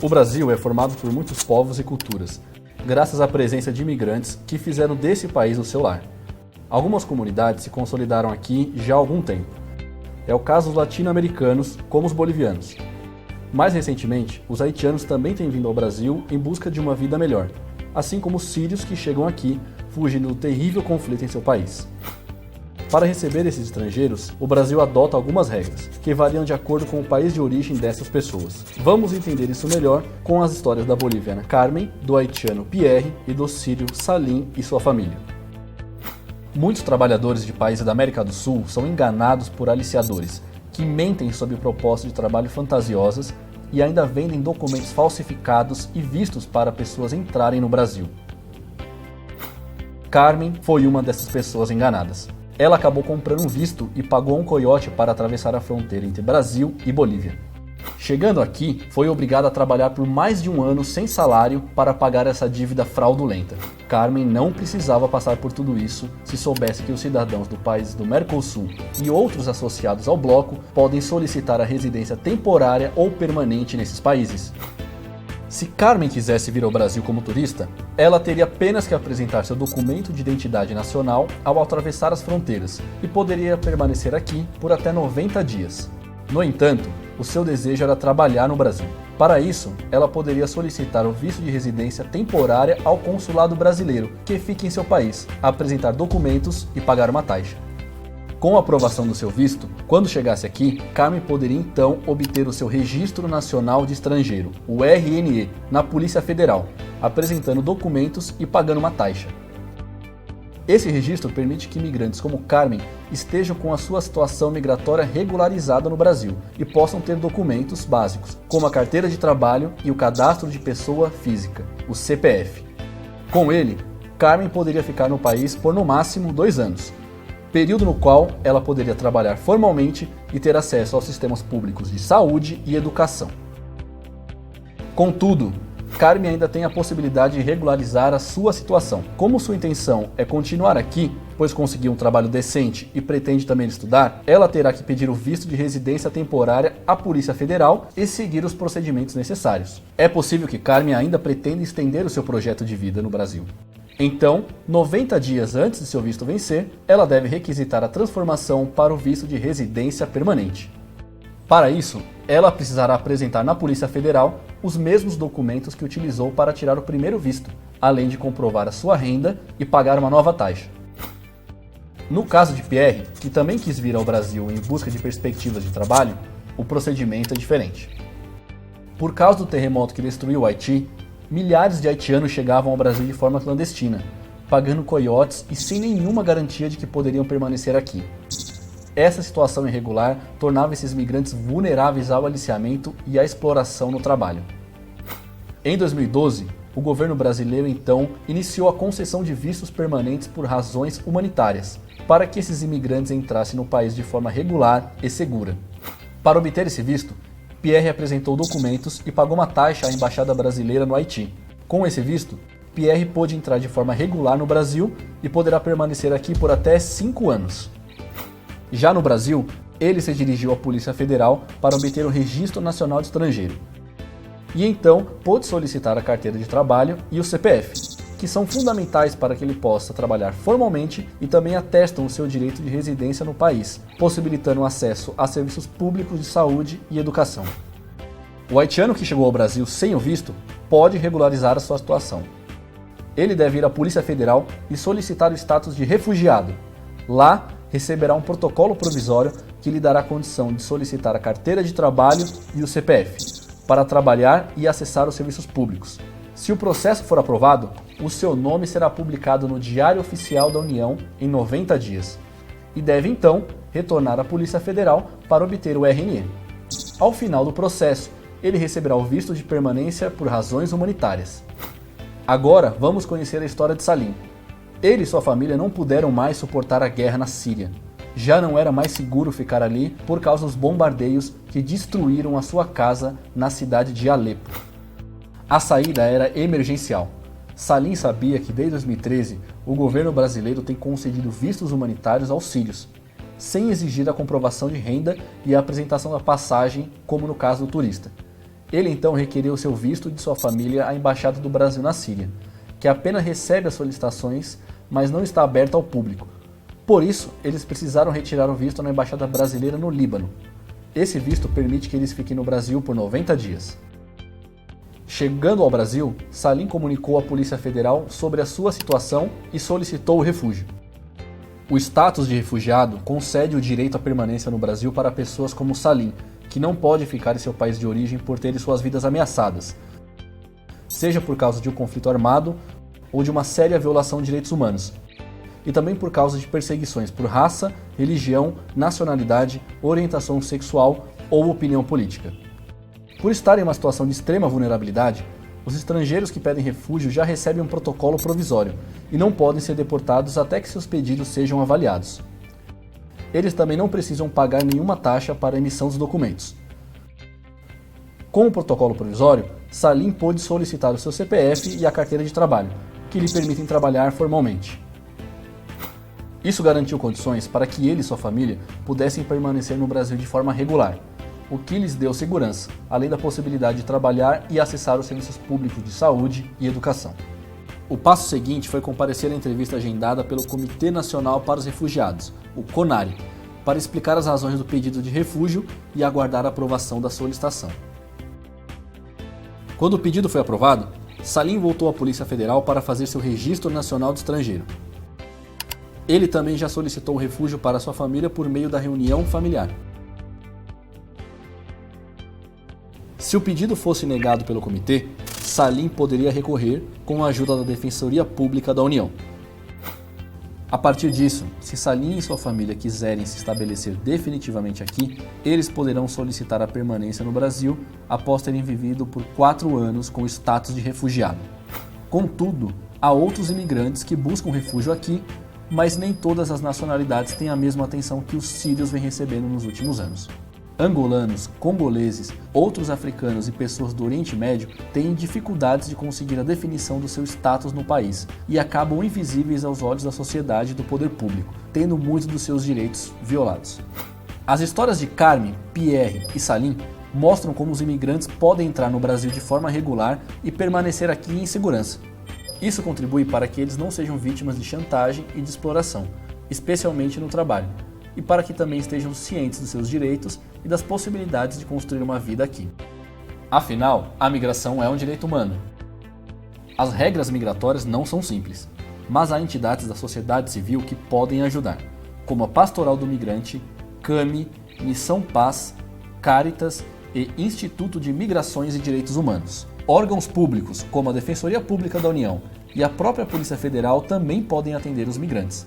O Brasil é formado por muitos povos e culturas, graças à presença de imigrantes que fizeram desse país o seu lar. Algumas comunidades se consolidaram aqui já há algum tempo. É o caso dos latino-americanos, como os bolivianos. Mais recentemente, os haitianos também têm vindo ao Brasil em busca de uma vida melhor, assim como os sírios que chegam aqui fugindo do terrível conflito em seu país. Para receber esses estrangeiros, o Brasil adota algumas regras, que variam de acordo com o país de origem dessas pessoas. Vamos entender isso melhor com as histórias da boliviana Carmen, do haitiano Pierre e do sírio Salim e sua família. Muitos trabalhadores de países da América do Sul são enganados por aliciadores, que mentem sob o propósito de trabalho fantasiosas e ainda vendem documentos falsificados e vistos para pessoas entrarem no Brasil. Carmen foi uma dessas pessoas enganadas. Ela acabou comprando um visto e pagou um coiote para atravessar a fronteira entre Brasil e Bolívia. Chegando aqui, foi obrigada a trabalhar por mais de um ano sem salário para pagar essa dívida fraudulenta. Carmen não precisava passar por tudo isso se soubesse que os cidadãos do país do Mercosul e outros associados ao bloco podem solicitar a residência temporária ou permanente nesses países. Se Carmen quisesse vir ao Brasil como turista, ela teria apenas que apresentar seu documento de identidade nacional ao atravessar as fronteiras e poderia permanecer aqui por até 90 dias. No entanto, o seu desejo era trabalhar no Brasil. Para isso, ela poderia solicitar o visto de residência temporária ao consulado brasileiro, que fica em seu país, apresentar documentos e pagar uma taxa. Com a aprovação do seu visto, quando chegasse aqui, Carmen poderia então obter o seu Registro Nacional de Estrangeiro, o RNE, na Polícia Federal, apresentando documentos e pagando uma taxa. Esse registro permite que imigrantes como Carmen estejam com a sua situação migratória regularizada no Brasil e possam ter documentos básicos, como a carteira de trabalho e o cadastro de pessoa física, o CPF. Com ele, Carmen poderia ficar no país por no máximo 2 anos, período no qual ela poderia trabalhar formalmente e ter acesso aos sistemas públicos de saúde e educação. Contudo, Carmen ainda tem a possibilidade de regularizar a sua situação. Como sua intenção é continuar aqui, pois conseguiu um trabalho decente e pretende também estudar, ela terá que pedir o visto de residência temporária à Polícia Federal e seguir os procedimentos necessários. É possível que Carmen ainda pretenda estender o seu projeto de vida no Brasil. Então, 90 dias antes de seu visto vencer, ela deve requisitar a transformação para o visto de residência permanente. Para isso, ela precisará apresentar na Polícia Federal os mesmos documentos que utilizou para tirar o primeiro visto, além de comprovar a sua renda e pagar uma nova taxa. No caso de Pierre, que também quis vir ao Brasil em busca de perspectivas de trabalho, o procedimento é diferente. Por causa do terremoto que destruiu o Haiti, milhares de haitianos chegavam ao Brasil de forma clandestina, pagando coiotes e sem nenhuma garantia de que poderiam permanecer aqui. Essa situação irregular tornava esses migrantes vulneráveis ao aliciamento e à exploração no trabalho. Em 2012, o governo brasileiro então iniciou a concessão de vistos permanentes por razões humanitárias, para que esses imigrantes entrassem no país de forma regular e segura. Para obter esse visto, Pierre apresentou documentos e pagou uma taxa à embaixada brasileira no Haiti. Com esse visto, Pierre pôde entrar de forma regular no Brasil e poderá permanecer aqui por até 5 anos. Já no Brasil, ele se dirigiu à Polícia Federal para obter o Registro Nacional de Estrangeiro. E então pôde solicitar a carteira de trabalho e o CPF, que são fundamentais para que ele possa trabalhar formalmente e também atestam o seu direito de residência no país, possibilitando acesso a serviços públicos de saúde e educação. O haitiano que chegou ao Brasil sem o visto pode regularizar a sua situação. Ele deve ir à Polícia Federal e solicitar o status de refugiado. Lá, receberá um protocolo provisório que lhe dará a condição de solicitar a carteira de trabalho e o CPF, para trabalhar e acessar os serviços públicos. Se o processo for aprovado, o seu nome será publicado no Diário Oficial da União em 90 dias e deve então retornar à Polícia Federal para obter o RNE. Ao final do processo, ele receberá o visto de permanência por razões humanitárias. Agora vamos conhecer a história de Salim. Ele e sua família não puderam mais suportar a guerra na Síria. Já não era mais seguro ficar ali por causa dos bombardeios que destruíram a sua casa na cidade de Alepo. A saída era emergencial. Salim sabia que desde 2013 o governo brasileiro tem concedido vistos humanitários aos sírios, sem exigir a comprovação de renda e a apresentação da passagem, como no caso do turista. Ele então requeriu seu visto de sua família à Embaixada do Brasil na Síria, que apenas recebe as solicitações, mas não está aberta ao público. Por isso, eles precisaram retirar o visto na Embaixada Brasileira no Líbano. Esse visto permite que eles fiquem no Brasil por 90 dias. Chegando ao Brasil, Salim comunicou à Polícia Federal sobre a sua situação e solicitou o refúgio. O status de refugiado concede o direito à permanência no Brasil para pessoas como Salim, que não pode ficar em seu país de origem por terem suas vidas ameaçadas, seja por causa de um conflito armado ou de uma séria violação de direitos humanos, e também por causa de perseguições por raça, religião, nacionalidade, orientação sexual ou opinião política. Por estar em uma situação de extrema vulnerabilidade, os estrangeiros que pedem refúgio já recebem um protocolo provisório e não podem ser deportados até que seus pedidos sejam avaliados. Eles também não precisam pagar nenhuma taxa para a emissão dos documentos. Com o protocolo provisório, Salim pôde solicitar o seu CPF e a carteira de trabalho, que lhe permitem trabalhar formalmente. Isso garantiu condições para que ele e sua família pudessem permanecer no Brasil de forma regular, o que lhes deu segurança, além da possibilidade de trabalhar e acessar os serviços públicos de saúde e educação. O passo seguinte foi comparecer à entrevista agendada pelo Comitê Nacional para os Refugiados, o CONARE, para explicar as razões do pedido de refúgio e aguardar a aprovação da solicitação. Quando o pedido foi aprovado, Salim voltou à Polícia Federal para fazer seu registro nacional de estrangeiro. Ele também já solicitou o refúgio para sua família por meio da reunião familiar. Se o pedido fosse negado pelo comitê, Salim poderia recorrer com a ajuda da Defensoria Pública da União. A partir disso, se Salim e sua família quiserem se estabelecer definitivamente aqui, eles poderão solicitar a permanência no Brasil após terem vivido por 4 anos com o status de refugiado. Contudo, há outros imigrantes que buscam refúgio aqui, mas nem todas as nacionalidades têm a mesma atenção que os sírios vêm recebendo nos últimos anos. Angolanos, congoleses, outros africanos e pessoas do Oriente Médio têm dificuldades de conseguir a definição do seu status no país e acabam invisíveis aos olhos da sociedade e do poder público, tendo muitos dos seus direitos violados. As histórias de Carme, Pierre e Salim mostram como os imigrantes podem entrar no Brasil de forma regular e permanecer aqui em segurança. Isso contribui para que eles não sejam vítimas de chantagem e de exploração, especialmente no trabalho, e para que também estejam cientes dos seus direitos e das possibilidades de construir uma vida aqui. Afinal, a migração é um direito humano. As regras migratórias não são simples, mas há entidades da sociedade civil que podem ajudar, como a Pastoral do Migrante, CAMI, Missão Paz, Caritas e Instituto de Migrações e Direitos Humanos. Órgãos públicos, como a Defensoria Pública da União e a própria Polícia Federal, também podem atender os migrantes.